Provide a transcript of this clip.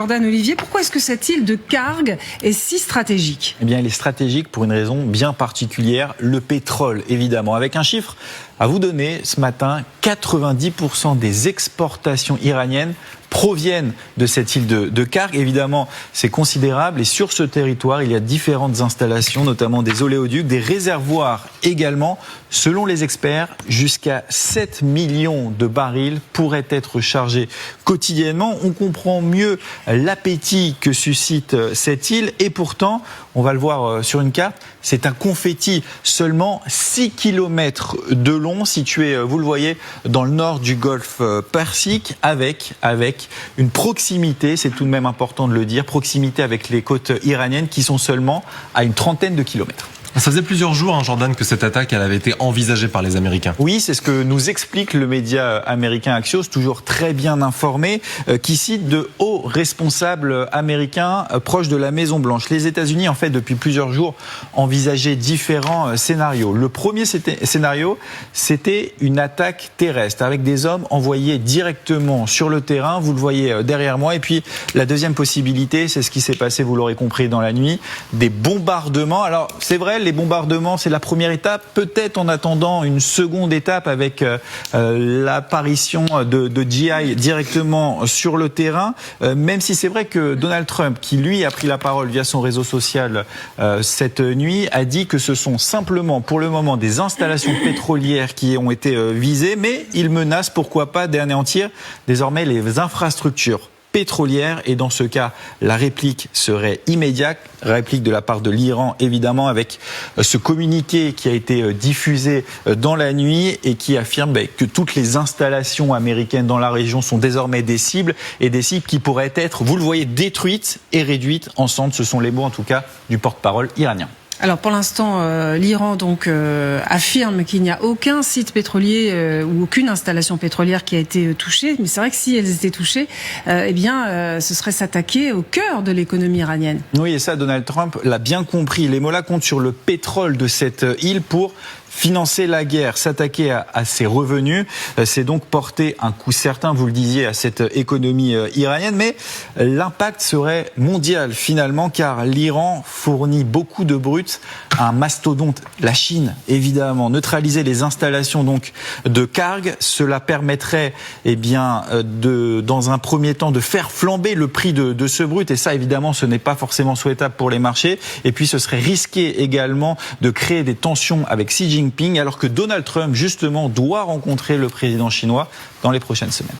Jordan Olivier, pourquoi est-ce que cette île de Kharg est si stratégique? Eh bien, elle est stratégique pour une raison bien particulière, le pétrole, évidemment. Avec un chiffre à vous donner ce matin, 90% des exportations iraniennes proviennent de cette île de Kharg. Évidemment, c'est considérable et sur ce territoire, il y a différentes installations, notamment des oléoducs, des réservoirs également. Selon les experts, jusqu'à 7 millions de barils pourraient être chargés quotidiennement. On comprend mieux l'appétit que suscite cette île et pourtant, on va le voir sur une carte, c'est un confetti seulement 6 km de long, situé, vous le voyez, dans le nord du golfe Persique, avec une proximité, c'est tout de même important de le dire, proximité avec les côtes iraniennes qui sont seulement à une trentaine de kilomètres. Ça faisait plusieurs jours, Jordan, que cette attaque elle avait été envisagée par les Américains. Oui, c'est ce que nous explique le média américain Axios, toujours très bien informé, qui cite de hauts responsables américains proches de la Maison-Blanche. Les États-Unis, en fait, depuis plusieurs jours, envisageaient différents scénarios. Le premier scénario, c'était une attaque terrestre, avec des hommes envoyés directement sur le terrain. Vous le voyez derrière moi. Et puis, la deuxième possibilité, c'est ce qui s'est passé, vous l'aurez compris, dans la nuit, des bombardements. Alors, c'est vrai, les bombardements, c'est la première étape. Peut-être en attendant une seconde étape avec l'apparition de GI directement sur le terrain. Même si c'est vrai que Donald Trump, qui lui a pris la parole via son réseau social cette nuit, a dit que ce sont simplement pour le moment des installations pétrolières qui ont été visées, mais il menace, pourquoi pas, d'anéantir désormais les infrastructures pétrolière et dans ce cas la réplique serait immédiate, réplique de la part de l'Iran évidemment avec ce communiqué qui a été diffusé dans la nuit et qui affirme que toutes les installations américaines dans la région sont désormais des cibles et des cibles qui pourraient être, vous le voyez, détruites et réduites en cendres. Ce sont les mots en tout cas du porte-parole iranien. Alors pour l'instant, l'Iran donc affirme qu'il n'y a aucun site pétrolier ou aucune installation pétrolière qui a été touchée. Mais c'est vrai que si elles étaient touchées, ce serait s'attaquer au cœur de l'économie iranienne. Oui, et ça, Donald Trump l'a bien compris. Les mollahs comptent sur le pétrole de cette île pour financer la guerre, s'attaquer à ses revenus, c'est donc porter un coup certain, vous le disiez, à cette économie iranienne, mais l'impact serait mondial finalement, car l'Iran fournit beaucoup de brut à un mastodonte, la Chine évidemment. Neutraliser les installations donc de Kharg, cela permettrait dans un premier temps de faire flamber le prix de ce brut, et ça évidemment ce n'est pas forcément souhaitable pour les marchés, et puis ce serait risqué également de créer des tensions avec Xi Jinping, alors que Donald Trump, justement, doit rencontrer le président chinois dans les prochaines semaines.